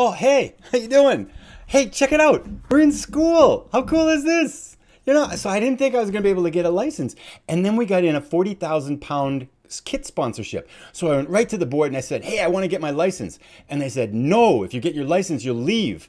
Oh, hey, how you doing? Hey, check it out. We're in school. How cool is this? You know, so I didn't think I was going to be able to get a license. And then we got in a 40,000 pound kit sponsorship. So I went right to the board and I said, hey, I want to get my license. And they said, no, if you get your license, you'll leave.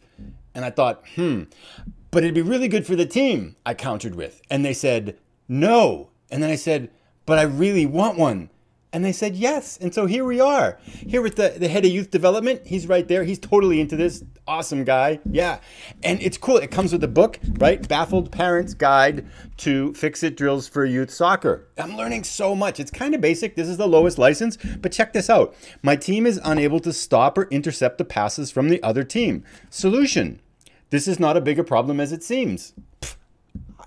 And I thought, but it'd be really good for the team, I countered with. And they said, no. And then I said, but I really want one. And they said yes. And so here we are. Here with the head of youth development. He's right there. He's totally into this. Awesome guy. Yeah. And it's cool. It comes with a book, right? Baffled Parents Guide to Fix-It Drills for Youth Soccer. I'm learning so much. It's kind of basic. This is the lowest license. But check this out. My team is unable to stop or intercept the passes from the other team. Solution. This is not a bigger problem as it seems.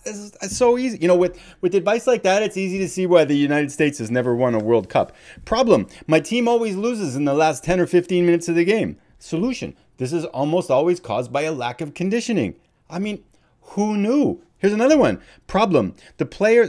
It's so easy. You know, with advice like that, it's easy to see why the United States has never won a World Cup. Problem, my team always loses in the last 10 or 15 minutes of the game. Solution, this is almost always caused by a lack of conditioning. I mean, who knew? Here's another one. Problem,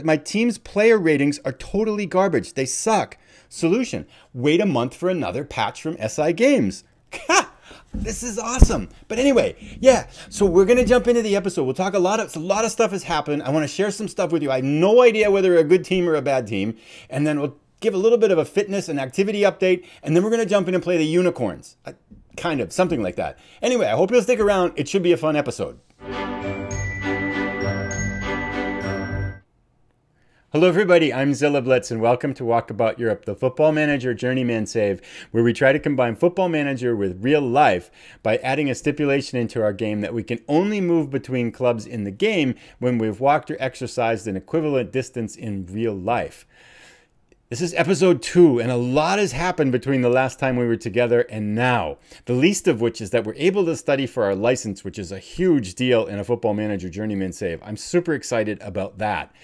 my team's player ratings are totally garbage. They suck. Solution, wait a month for another patch from SI Games. Ha! This is awesome. But anyway, yeah, so we're going to jump into the episode. We'll talk a lot of stuff has happened. I want to share some stuff with you. I have no idea whether we're a good team or a bad team. And then we'll give a little bit of a fitness and activity update. And then we're going to jump in and play the unicorns. Kind of, something like that. Anyway, I hope you'll stick around. It should be a fun episode. Hello everybody, I'm Zilla Blitz and welcome to Walkabout Europe, the Football Manager Journeyman save, where we try to combine Football Manager with real life by adding a stipulation into our game that we can only move between clubs in the game when we've walked or exercised an equivalent distance in real life. This is episode 2, and a lot has happened between the last time we were together and now. The least of which is that we're able to study for our license, which is a huge deal in a Football Manager Journeyman save. I'm super excited about that.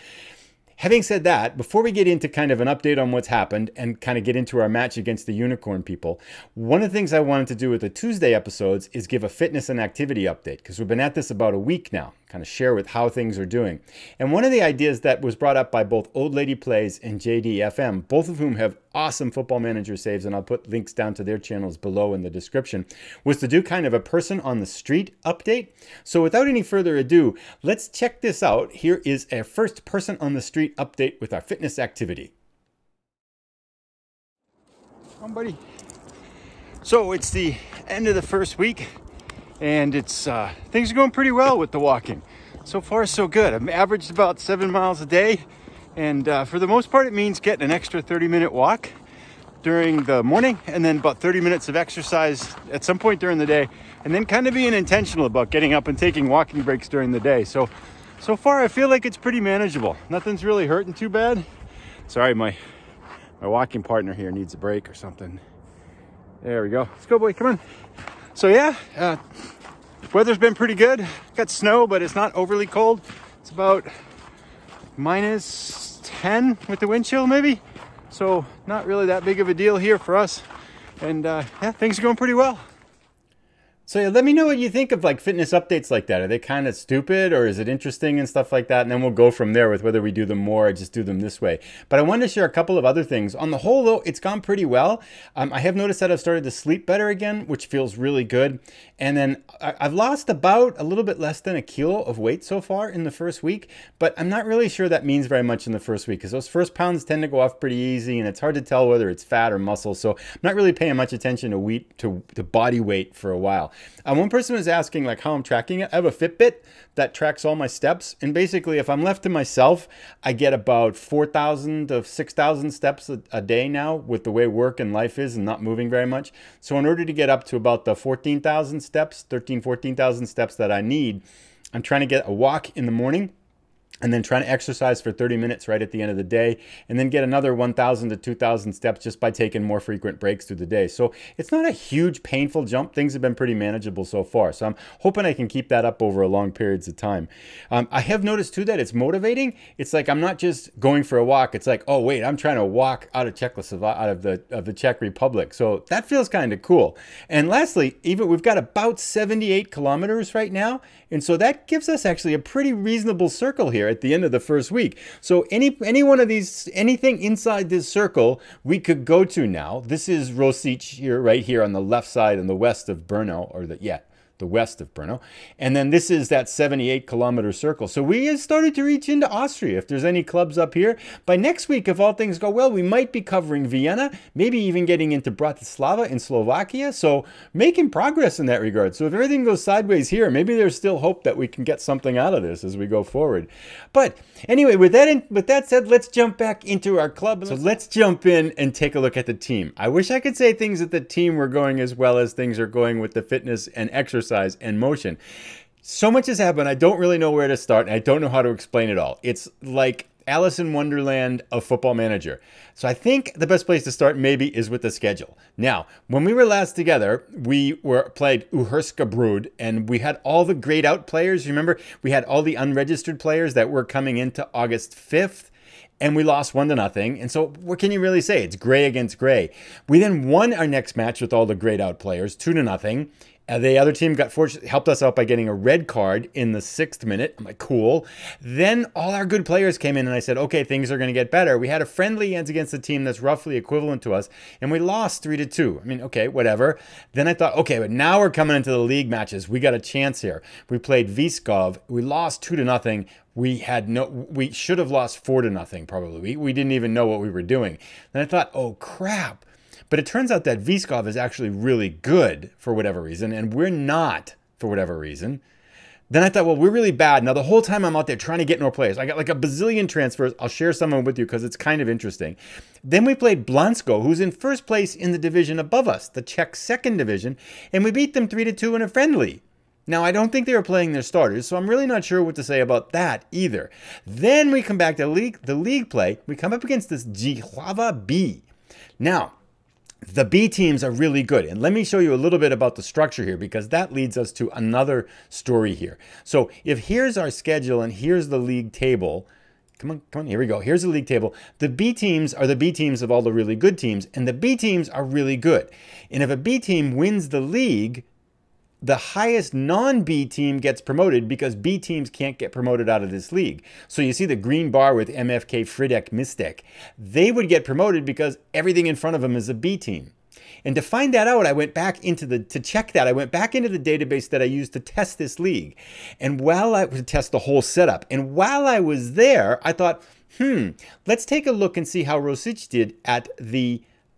Having said that, before we get into kind of an update on what's happened and kind of get into our match against the unicorn people, one of the things I wanted to do with the Tuesday episodes is give a fitness and activity update, because we've been at this about a week now, kind of share with how things are doing. And one of the ideas that was brought up by both Old Lady Plays and JDFM, both of whom have awesome Football Manager saves, and I'll put links down to their channels below in the description, was to do kind of a person on the street update. So without any further ado, let's check this out. Here is a first person on the street update with our fitness activity. Come on, buddy. So it's the end of the first week, and it's things are going pretty well with the walking. So far, so good. I've averaged about 7 miles a day. And for the most part, it means getting an extra 30-minute walk during the morning and then about 30 minutes of exercise at some point during the day, and then kind of being intentional about getting up and taking walking breaks during the day. So far, I feel like it's pretty manageable. Nothing's really hurting too bad. Sorry, my walking partner here needs a break or something. There we go. Let's go, boy. Come on. So yeah, weather's been pretty good. Got snow, but it's not overly cold. It's about -10 with the wind chill maybe, so not really that big of a deal here for us. And yeah, things are going pretty well. So yeah, let me know what you think of like fitness updates like that. Are they kind of stupid, or is it interesting and stuff like that? And then we'll go from there with whether we do them more or just do them this way. But I wanted to share a couple of other things. On the whole though, it's gone pretty well. I have noticed that I've started to sleep better again, which feels really good. And then I've lost about a little bit less than 1 kilo of weight so far in the first week, but I'm not really sure that means very much in the first week, because those first pounds tend to go off pretty easy, and it's hard to tell whether it's fat or muscle. So I'm not really paying much attention to body weight for a while. One person was asking like how I'm tracking it. I have a Fitbit that tracks all my steps, and basically if I'm left to myself, I get about 4,000 to 6,000 steps a day now with the way work and life is and not moving very much. So in order to get up to about the 14,000 steps, 14,000 steps that I need, I'm trying to get a walk in the morning, and then trying to exercise for 30 minutes right at the end of the day, and then get another 1,000 to 2,000 steps just by taking more frequent breaks through the day. So it's not a huge painful jump. Things have been pretty manageable so far. So I'm hoping I can keep that up over a long periods of time. I have noticed too that it's motivating. It's like I'm not just going for a walk. It's like, oh wait, I'm trying to walk out of the Czech Republic. So that feels kind of cool. And lastly, even we've got about 78 kilometers right now. And so that gives us actually a pretty reasonable circle here. at the end of the first week. So any one of these, anything inside this circle, we could go to now. This is Rosice here, right here on the left side in the west of Brno, or the west of Brno. And then this is that 78-kilometer circle. So we have started to reach into Austria. If there's any clubs up here, by next week, if all things go well, we might be covering Vienna, maybe even getting into Bratislava in Slovakia. So making progress in that regard. So if everything goes sideways here, maybe there's still hope that we can get something out of this as we go forward. But anyway, with that said, let's jump back into our club. So let's jump in and take a look at the team. I wish I could say things at the team were going as well as things are going with the fitness and exercise and motion. So much has happened. I don't really know where to start, and I don't know how to explain it all. It's like Alice in Wonderland of Football Manager. So I think the best place to start maybe is with the schedule. Now, when we were last together, we played Uherska Brood, and we had all the grayed out players. You remember, we had all the unregistered players that were coming into August 5th. And we lost 1-0. And so what can you really say? It's gray against gray. We then won our next match with all the grayed out players, 2-0. The other team helped us out by getting a red card in the 6th minute. I'm like, cool. Then all our good players came in and I said, okay, things are going to get better. We had a friendly against a team that's roughly equivalent to us, and we lost 3-2. I mean, okay, whatever. Then I thought, okay, but now we're coming into the league matches. We got a chance here. We played Vyškov. We lost 2-0. We should have lost 4-0 probably. We didn't even know what we were doing. Then I thought, oh crap. But it turns out that Vyškov is actually really good for whatever reason, and we're not for whatever reason. Then I thought, well, we're really bad. Now, the whole time I'm out there trying to get more players. I got like a bazillion transfers. I'll share some of them with you because it's kind of interesting. Then we played Blansko, who's in first place in the division above us, the Czech second division, and we beat them 3-2 in a friendly. Now, I don't think they were playing their starters, so I'm really not sure what to say about that either. Then we come back to the league play. We come up against this Jihlava B. Now, the B teams are really good. And let me show you a little bit about the structure here, because that leads us to another story here. So if here's our schedule and here's the league table, come on, here we go. Here's the league table. The B teams are the B teams of all the really good teams, and the B teams are really good. And if a B team wins the league, the highest non-B team gets promoted because B teams can't get promoted out of this league. So you see the green bar with MFK Fridek Mistek. They would get promoted because everything in front of them is a B team. And to find that out, I went back into to check that, I went back into the database that I used to test this league. And while I would test the whole setup, and while I was there, I thought, let's take a look and see how Rosice did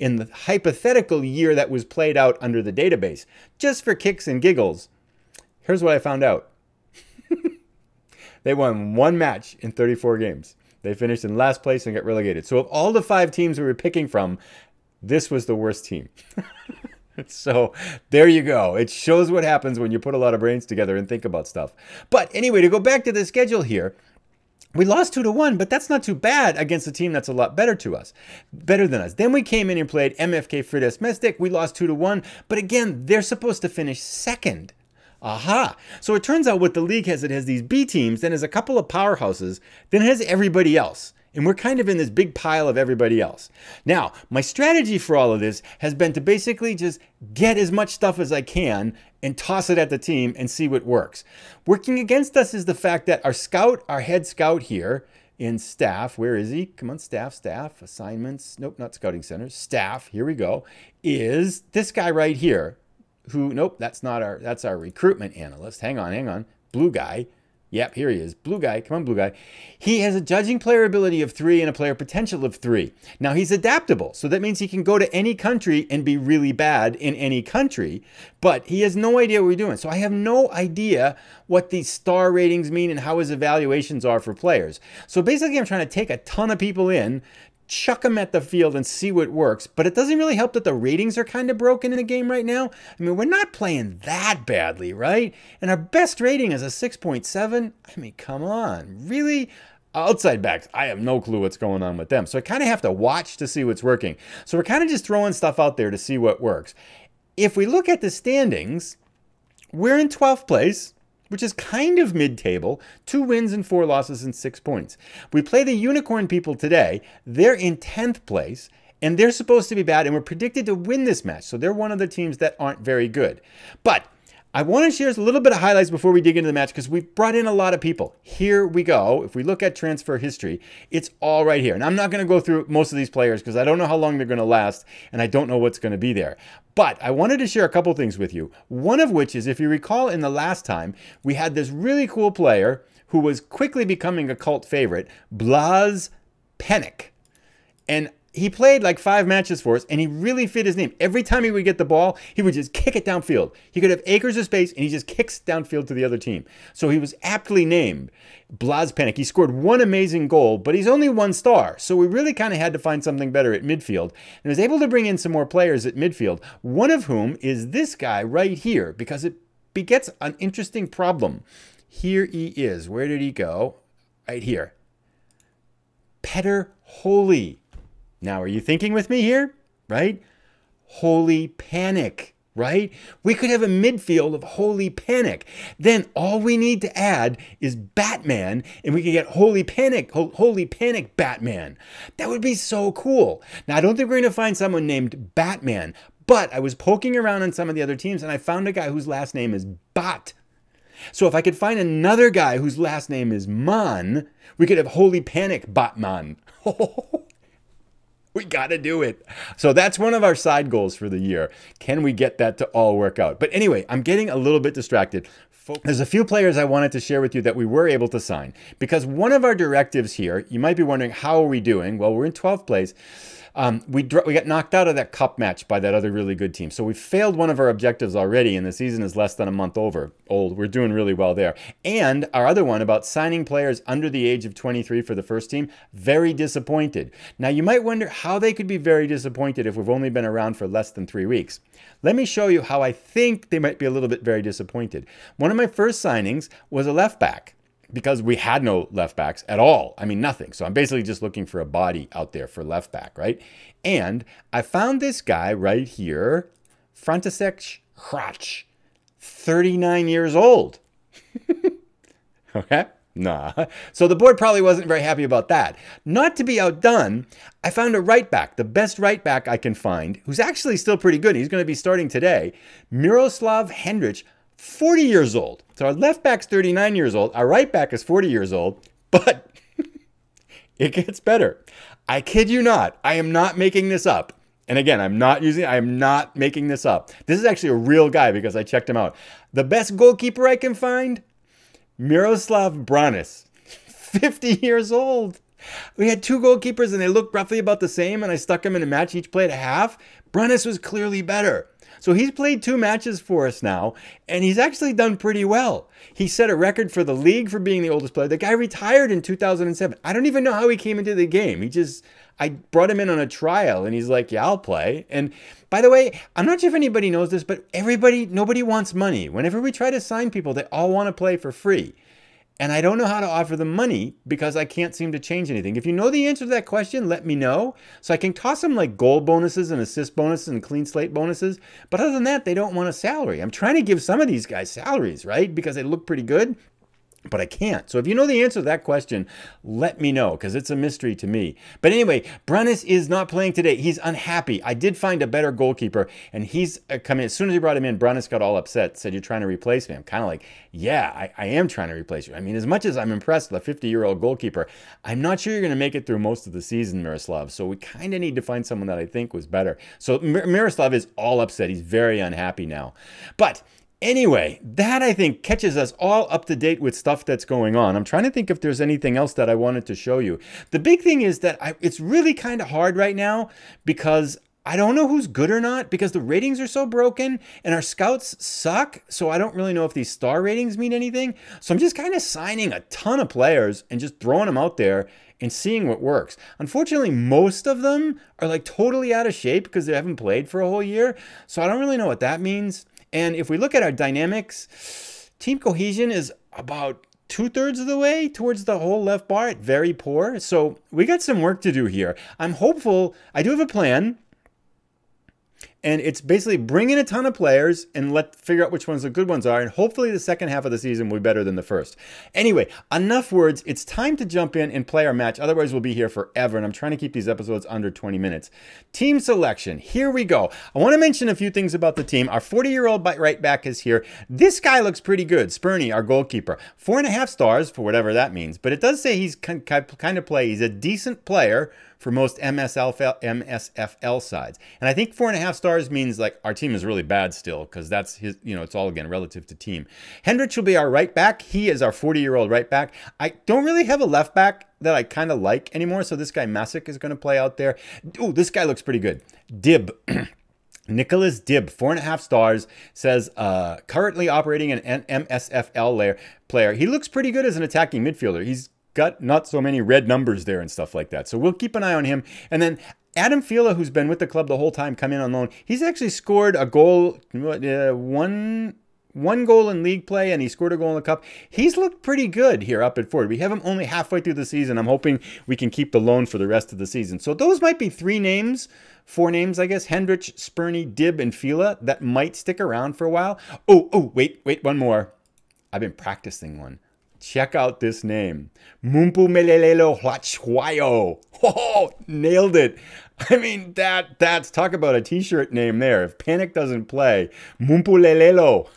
in the hypothetical year that was played out under the database. Just for kicks and giggles, here's what I found out. They won one match in 34 games. They finished in last place and got relegated. So of all the 5 teams we were picking from, this was the worst team. So there you go. It shows what happens when you put a lot of brains together and think about stuff. But anyway, to go back to the schedule here, we lost 2-1, but that's not too bad against a team that's a lot better than us. Then we came in and played MFK Frides Mestic. We lost 2-1, but again, they're supposed to finish second. Aha! So it turns out what the league has, it has these B teams, then has a couple of powerhouses, then it has everybody else. And we're kind of in this big pile of everybody else. Now, my strategy for all of this has been to basically just get as much stuff as I can and toss it at the team and see what works. Working against us is the fact that our head scout here in staff, where is he? Come on, staff, assignments. Nope, not scouting center. Staff, here we go, is this guy right here who, nope, that's our recruitment analyst. Hang on. Blue guy. Yep, here he is. Blue guy. Come on, blue guy. He has a judging player ability of 3 and a player potential of 3. Now, he's adaptable. So that means he can go to any country and be really bad in any country. But he has no idea what we're doing. So I have no idea what these star ratings mean and how his evaluations are for players. So basically, I'm trying to take a ton of people in, chuck them at the field and see what works. But it doesn't really help that the ratings are kind of broken in the game right now. I mean, we're not playing that badly, right? And our best rating is a 6.7. I mean, come on. Really? Outside backs, I have no clue what's going on with them. So I kind of have to watch to see what's working. So we're kind of just throwing stuff out there to see what works. If we look at the standings, we're in 12th place, which is kind of mid-table, 2 wins and 4 losses and 6 points. We play the Unicorn people today. They're in 10th place, and they're supposed to be bad, and we're predicted to win this match. So they're one of the teams that aren't very good. But I want to share a little bit of highlights before we dig into the match because we've brought in a lot of people. Here we go. If we look at transfer history, it's all right here. And I'm not going to go through most of these players because I don't know how long they're going to last and I don't know what's going to be there. But I wanted to share a couple things with you. One of which is, if you recall in the last time, we had this really cool player who was quickly becoming a cult favorite, Blaz Panic. And he played like 5 matches for us, and he really fit his name. Every time he would get the ball, he would just kick it downfield. He could have acres of space, and he just kicks downfield to the other team. So he was aptly named Blaz Panic. He scored 1 amazing goal, but he's only 1 star. So we really kind of had to find something better at midfield. And was able to bring in some more players at midfield, one of whom is this guy right here, because it begets an interesting problem. Here he is. Where did he go? Right here. Petter Holy. Now, are you thinking with me here? Right? Holy Panic, right? We could have a midfield of Holy Panic. Then all we need to add is Batman, and we could get Holy Panic Batman. That would be so cool. Now, I don't think we're going to find someone named Batman, but I was poking around on some of the other teams, and I found a guy whose last name is Bat. So if I could find another guy whose last name is Man, we could have Holy Panic Batman. We got to do it. So that's one of our side goals for the year. Can we get that to all work out? But anyway, I'm getting a little bit distracted. There's a few players I wanted to share with you that we were able to sign. Because one of our directives here, you might be wondering, how are we doing? Well, we're in 12th place. We got knocked out of that cup match by that other really good team. So we failed one of our objectives already, and the season is less than a month old. We're doing really well there. And our other one about signing players under the age of 23 for the first team, very disappointed. Now, you might wonder how they could be very disappointed if we've only been around for less than 3 weeks. Let me show you how I think they might be a little bit very disappointed. One of my first signings was a left back, because we had no left backs at all. I mean, nothing. So I'm basically just looking for a body out there for left back, right? And I found this guy right here, František Hrach, 39 years old. Okay? Nah. So the board probably wasn't very happy about that. Not to be outdone, I found a right back, the best right back I can find, who's actually still pretty good. He's going to be starting today. Miroslav Hendrich, 40 years old. So our left back's 39 years old. Our right back is 40 years old. But it gets better. I kid you not. I am not making this up. And again, I am not making this up. This is actually a real guy because I checked him out. The best goalkeeper I can find, Miroslav Branis, 50 years old. We had 2 goalkeepers and they looked roughly about the same, and I stuck them in a match, each played a half. Branis was clearly better. So he's played 2 matches for us now, and he's actually done pretty well. He set a record for the league for being the oldest player. The guy retired in 2007. I don't even know how he came into the game. I brought him in on a trial, and he's like, yeah, I'll play. And by the way, I'm not sure if anybody knows this, but nobody wants money. Whenever we try to sign people, they all want to play for free. And I don't know how to offer them money because I can't seem to change anything. If you know the answer to that question, let me know. So I can toss them like goal bonuses and assist bonuses and clean slate bonuses. But other than that, they don't want a salary. I'm trying to give some of these guys salaries, right? Because they look pretty good. But I can't. So if you know the answer to that question, let me know, because it's a mystery to me. But anyway, Branis is not playing today. He's unhappy. I did find a better goalkeeper, and he's come in. As soon as he brought him in, Branis got all upset, said, you're trying to replace me. I'm kind of like, yeah, I am trying to replace you. I mean, as much as I'm impressed with a 50-year-old goalkeeper, I'm not sure you're going to make it through most of the season, Miroslav. So we kind of need to find someone that I think was better. So Miroslav is all upset. He's very unhappy now. But anyway, that I think catches us all up to date with stuff that's going on. I'm trying to think if there's anything else that I wanted to show you. The big thing is that it's really kind of hard right now because I don't know who's good or not, because the ratings are so broken and our scouts suck. So I don't really know if these star ratings mean anything. So I'm just kind of signing a ton of players and just throwing them out there and seeing what works. Unfortunately, most of them are like totally out of shape because they haven't played for a whole year. So I don't really know what that means. And if we look at our dynamics, team cohesion is about 2/3 of the way towards the whole left bar. It's very poor. So we got some work to do here. I'm hopeful. I do have a plan. And it's basically bring in a ton of players and figure out which ones the good ones are. And hopefully the second half of the season will be better than the first. Anyway, enough words. It's time to jump in and play our match. Otherwise, we'll be here forever. And I'm trying to keep these episodes under 20 minutes. Team selection. Here we go. I want to mention a few things about the team. Our 40-year-old right back is here. This guy looks pretty good. Spurney, our goalkeeper. 4.5 stars for whatever that means. But it does say he's kind of play. He's a decent player for most MSFL sides. And I think 4.5 stars means like our team is really bad still, because that's his, you know, it's all again relative to team. Hendrich will be our right back. He is our 40-year-old right back. I don't really have a left back that I kind of like anymore, so this guy Masick is going to play out there. Ooh, this guy looks pretty good. Dib. Nicholas Dib, 4.5 stars, says currently operating an MSFL player. He looks pretty good as an attacking midfielder. He's got not so many red numbers there and stuff like that. So we'll keep an eye on him. And then Adam Fila, who's been with the club the whole time, come in on loan. He's actually scored a goal, one goal in league play, and he scored a goal in the cup. He's looked pretty good here up at Ford. We have him only halfway through the season. I'm hoping we can keep the loan for the rest of the season. So those might be 4 names, I guess. Hendrich, Spurney, Dib, and Fila that might stick around for a while. Oh, wait, one more. I've been practicing one. Check out this name. Mumpu Melelelo Huachhuayo. Oh, nailed it. I mean, that's talk about a t-shirt name there. If Panic doesn't play, Mumpu Lelelo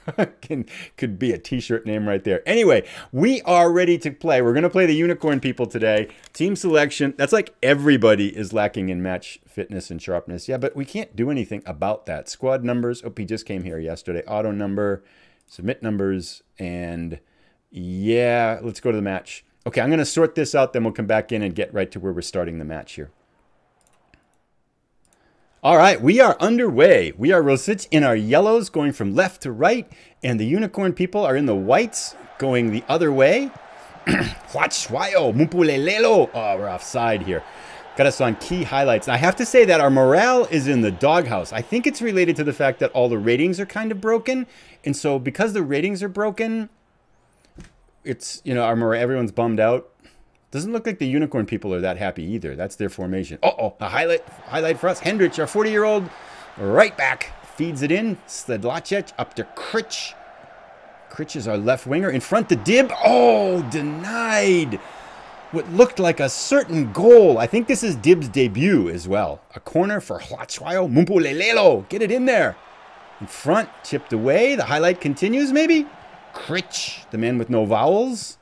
could be a t-shirt name right there. Anyway, we are ready to play. We're going to play the Unicorn people today. Team selection. That's like everybody is lacking in match fitness and sharpness. Yeah, but we can't do anything about that. Squad numbers. Oh, he just came here yesterday. Auto number, submit numbers, and yeah, let's go to the match. Okay, I'm going to sort this out, then we'll come back in and get right to where we're starting the match here. All right, we are underway. We are Rosice in our yellows going from left to right, and the Unicorn people are in the whites going the other way. Huachhuayo, Mupulelelo. Oh, we're offside here. Got us on key highlights. And I have to say that our morale is in the doghouse. I think it's related to the fact that all the ratings are kind of broken. And so because the ratings are broken, it's, you know, everyone's bummed out. Doesn't look like the Unicorn people are that happy either. That's their formation. Uh-oh, a highlight for us. Hendrich, our 40-year-old right back, feeds it in. Sledlacek up to Critch. Critch is our left winger. In front to Dib. Oh, denied. What looked like a certain goal. I think this is Dib's debut as well. A corner for Huachhuayo. Mumpulelelo. Get it in there. In front, chipped away. The highlight continues maybe. Critch, the man with no vowels.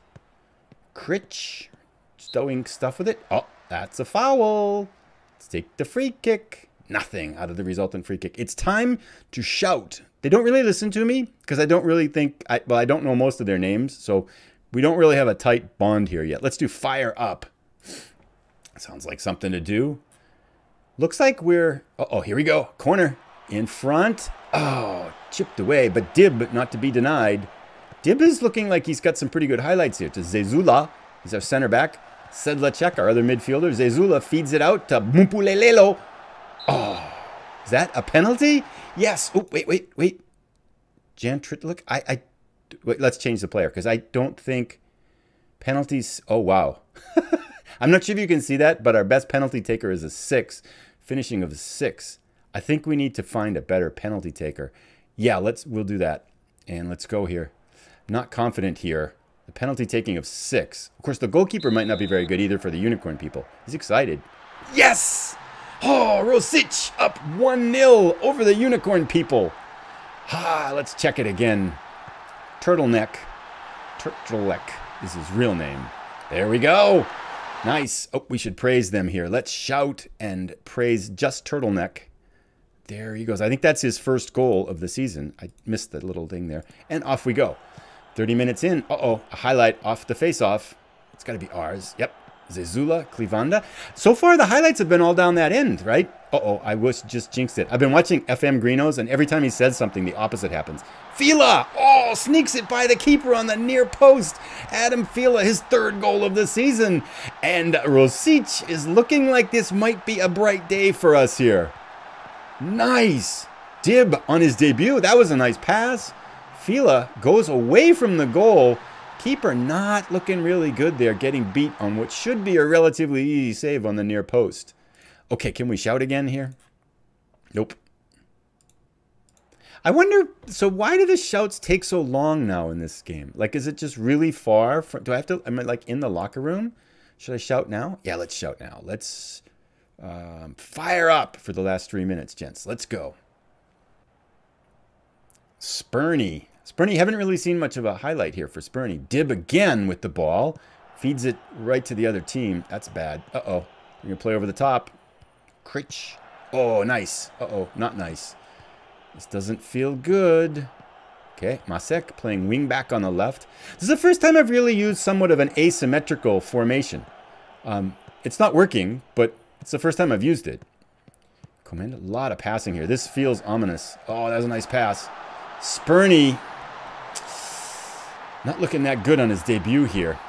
Critch, stowing stuff with it. Oh, that's a foul. Let's take the free kick. Nothing out of the resultant free kick. It's time to shout. They don't really listen to me because I don't really think, well, I don't know most of their names, so we don't really have a tight bond here yet. Let's do fire up. Sounds like something to do. Looks like we're, uh-oh, here we go. Corner in front. Oh, chipped away, but Dib not to be denied. Dib is looking like he's got some pretty good highlights here. To Zilla, he's our center back. Sedlacek, our other midfielder. Zezula feeds it out to Mumpulelelo. Oh, is that a penalty? Yes. Oh, wait. Jan Tritlick. Wait, let's change the player because I don't think penalties. Oh, wow. I'm not sure if you can see that, but our best penalty taker is a 6. Finishing of a 6. I think we need to find a better penalty taker. Yeah, we'll do that. And let's go here. Not confident here. The penalty taking of 6. Of course, the goalkeeper might not be very good either for the Unicorn people. He's excited. Yes! Oh, Rosice up 1-0 over the Unicorn people. Let's check it again. Turtleneck is his real name. There we go. Nice. Oh, we should praise them here. Let's shout and praise Just Turtleneck. There he goes. I think that's his first goal of the season. I missed that little thing there. And off we go. 30 minutes in. Uh-oh, a highlight off the face-off. It's got to be ours. Yep. Zezula, Clivanda. So far, the highlights have been all down that end, right? Uh-oh, I just jinxed it. I've been watching FM Greeno's, and every time he says something, the opposite happens. Fila! Oh, sneaks it by the keeper on the near post. Adam Fila, his 3rd goal of the season. And Rosice is looking like this might be a bright day for us here. Nice. Dib on his debut. That was a nice pass. Fila goes away from the goal. Keeper not looking really good there, getting beat on what should be a relatively easy save on the near post. Okay, can we shout again here? Nope. I wonder, so why do the shouts take so long now in this game? Like, is it just really far from, do I have to, am I like in the locker room? Should I shout now? Yeah, let's shout now. Let's fire up for the last 3 minutes, gents. Let's go. Spurny. Spurny, haven't really seen much of a highlight here for Spurny. Dib again with the ball. Feeds it right to the other team. That's bad. Uh-oh. We're going to play over the top. Critch. Oh, nice. Uh-oh, not nice. This doesn't feel good. Okay, Masek playing wing back on the left. This is the first time I've really used somewhat of an asymmetrical formation. It's not working, but it's the first time I've used it. Command, a lot of passing here. This feels ominous. Oh, that was a nice pass. Spurny. Not looking that good on his debut here.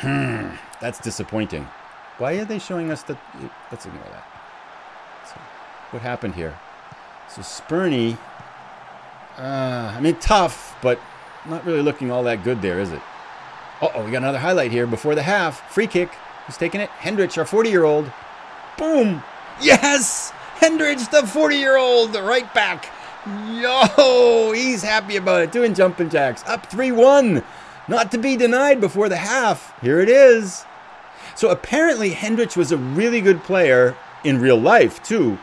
That's disappointing. Why are they showing us the... Let's ignore that. So, what happened here? So Spurny, I mean, tough, but not really looking all that good there, is it? Uh-oh, we got another highlight here before the half. Free kick. Who's taking it? Hendrich, our 40-year-old. Boom! Yes! Hendrich, the 40-year-old, the right back. Yo, he's happy about it. Doing jumping jacks. Up 3-1. Not to be denied before the half. Here it is. So apparently Hendrich was a really good player in real life, too.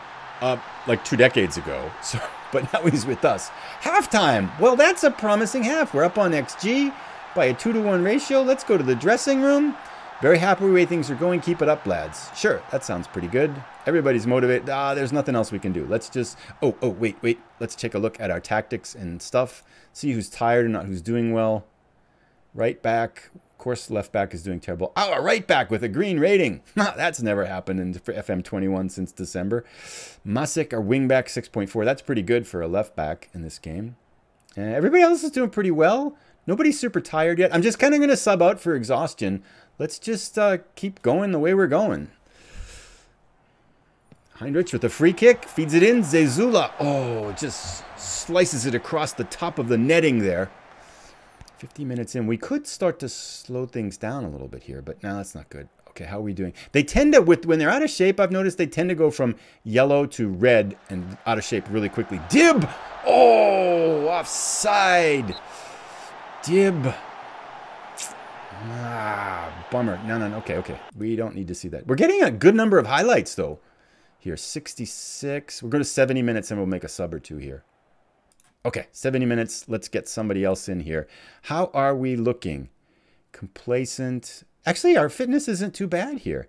Like 2 decades ago, so, but now he's with us. Halftime. Well, that's a promising half. We're up on XG by a 2-to-1 ratio. Let's go to the dressing room. Very happy with the way things are going. Keep it up, lads. Sure, that sounds pretty good. Everybody's motivated. There's nothing else we can do. Let's just... Oh, wait. Let's take a look at our tactics and stuff. See who's tired and not who's doing well. Right back. Of course, left back is doing terrible. Oh, a right back with a green rating. That's never happened in FM21 since December. Masik, our wing back, 6.4. That's pretty good for a left back in this game. Everybody else is doing pretty well. Nobody's super tired yet. I'm just kind of going to sub out for exhaustion. Let's just keep going the way we're going. Heinrich with a free kick. Feeds it in. Zilla. Oh, just slices it across the top of the netting there. 50 minutes in. We could start to slow things down a little bit here, but no, that's not good. Okay, how are we doing? They tend to, when they're out of shape, I've noticed they tend to go from yellow to red and out of shape really quickly. Dib! Oh, offside. Dib. Bummer. No. Okay. We don't need to see that. We're getting a good number of highlights, though. Here, 66. We're going to 70 minutes, and we'll make a sub or two here. Okay, 70 minutes. Let's get somebody else in here. How are we looking? Complacent. Actually, our fitness isn't too bad here.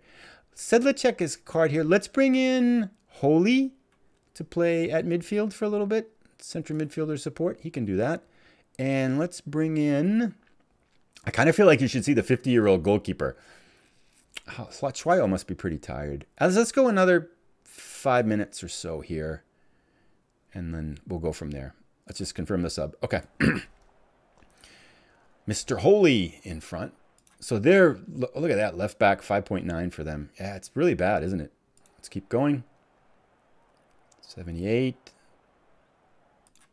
Sedlacek is card here. Let's bring in Holy to play at midfield for a little bit. Central midfielder support. He can do that. And let's bring in... I kind of feel like you should see the 50-year-old goalkeeper. Oh, Slotschwayo must be pretty tired. Let's go another 5 minutes or so here. And then we'll go from there. Let's just confirm the sub. Okay. Mr. Holy in front. So they're, look at that, left back, 5.9 for them. Yeah, it's really bad, isn't it? Let's keep going. 78.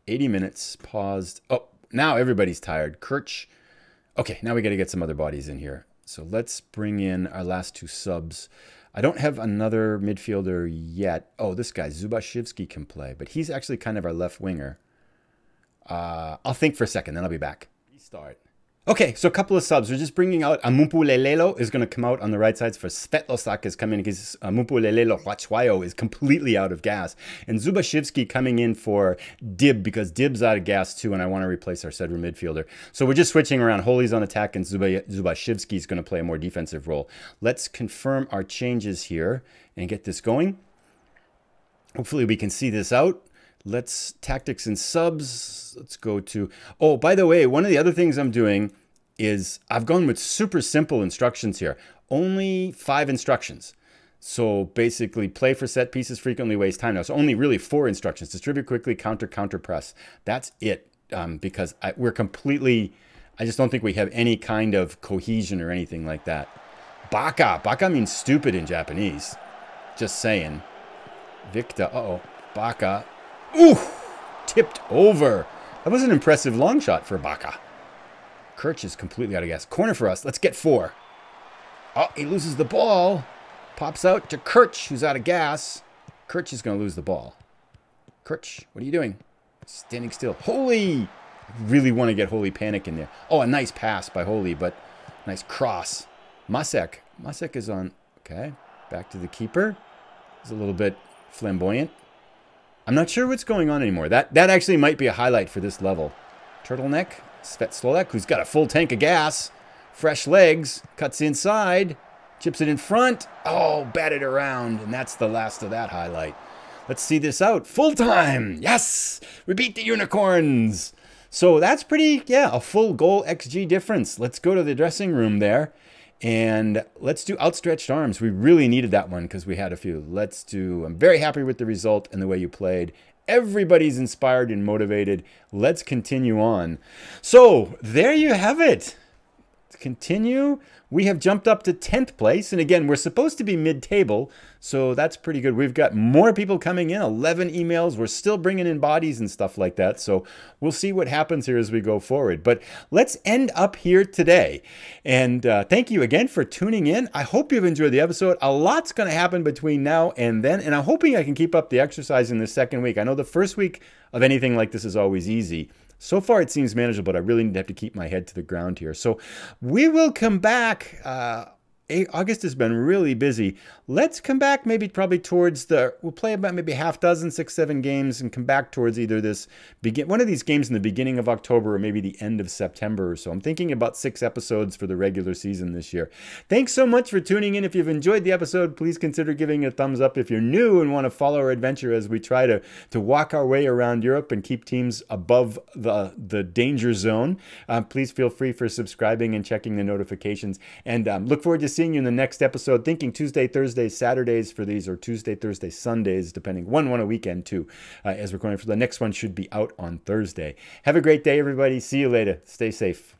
80 minutes, paused. Oh, now everybody's tired. Kirch. Okay, now we got to get some other bodies in here. So let's bring in our last 2 subs. I don't have another midfielder yet. Oh, this guy, Zubashevsky, can play, but he's actually kind of our left winger. I'll think for a second, then I'll be back. Restart. Okay, so a couple of subs. We're just bringing out Amumpulelelo is going to come out on the right sides for Svetlosak is coming because Amumpulelelo Huachwayo is completely out of gas. And Zubashevsky coming in for Dib because Dib's out of gas too and I want to replace our Cedra midfielder. So we're just switching around. Holy's on attack and Zubashevsky is going to play a more defensive role. Let's confirm our changes here and get this going. Hopefully we can see this out. Let's tactics and subs. Let's go to, oh, by the way, one of the other things I'm doing is I've gone with super simple instructions here. Only 5 instructions. So basically play for set pieces, frequently waste time. Now, so only really 4 instructions. Distribute quickly, counter, counter press. That's it. Because we're completely, I just don't think we have any kind of cohesion or anything like that. Baka. Baka means stupid in Japanese. Just saying. Victa. Uh-oh. Baka. Ooh, tipped over. That was an impressive long shot for Baka. Kirch is completely out of gas. Corner for us. Let's get 4. Oh, he loses the ball. Pops out to Kirch, who's out of gas. Kirch is going to lose the ball. Kirch, what are you doing? Standing still. Holy! Really want to get Holy Panic in there. Oh, a nice pass by Holy, but nice cross. Masek. Masek is on. Okay. Back to the keeper. He's a little bit flamboyant. I'm not sure what's going on anymore. That actually might be a highlight for this level. Turtleneck. Svetlolek, who's got a full tank of gas. Fresh legs. Cuts inside. Chips it in front. Oh, batted around. And that's the last of that highlight. Let's see this out. Full time. Yes! We beat the Unicorns. So that's pretty, yeah, a full goal XG difference. Let's go to the dressing room there. And let's do outstretched arms. We really needed that one because we had a few. Let's do, I'm very happy with the result and the way you played. Everybody's inspired and motivated. Let's continue on. So there you have it. Let's continue. We have jumped up to 10th place. And again, we're supposed to be mid-table. So that's pretty good. We've got more people coming in, 11 emails. We're still bringing in bodies and stuff like that. So we'll see what happens here as we go forward. But let's end up here today. And thank you again for tuning in. I hope you've enjoyed the episode. A lot's going to happen between now and then. And I'm hoping I can keep up the exercise in the second week. I know the first week of anything like this is always easy. So far, it seems manageable, but I really need to have to keep my head to the ground here. So we will come back. August has been really busy. Let's come back probably towards we'll play about maybe half dozen, 6, 7 games and come back towards either one of these games in the beginning of October or maybe the end of September or so. I'm thinking about 6 episodes for the regular season this year. Thanks so much for tuning in. If you've enjoyed the episode, please consider giving it a thumbs up. If you're new and want to follow our adventure as we try to walk our way around Europe and keep teams above the danger zone, please feel free for subscribing and checking the notifications. And look forward to seeing you in the next episode. Thinking Tuesday, Thursday, Saturdays for these, or Tuesday, Thursday, Sundays, depending. One a weekend too, as we're going for the next one should be out on Thursday. Have a great day, everybody. See you later. Stay safe.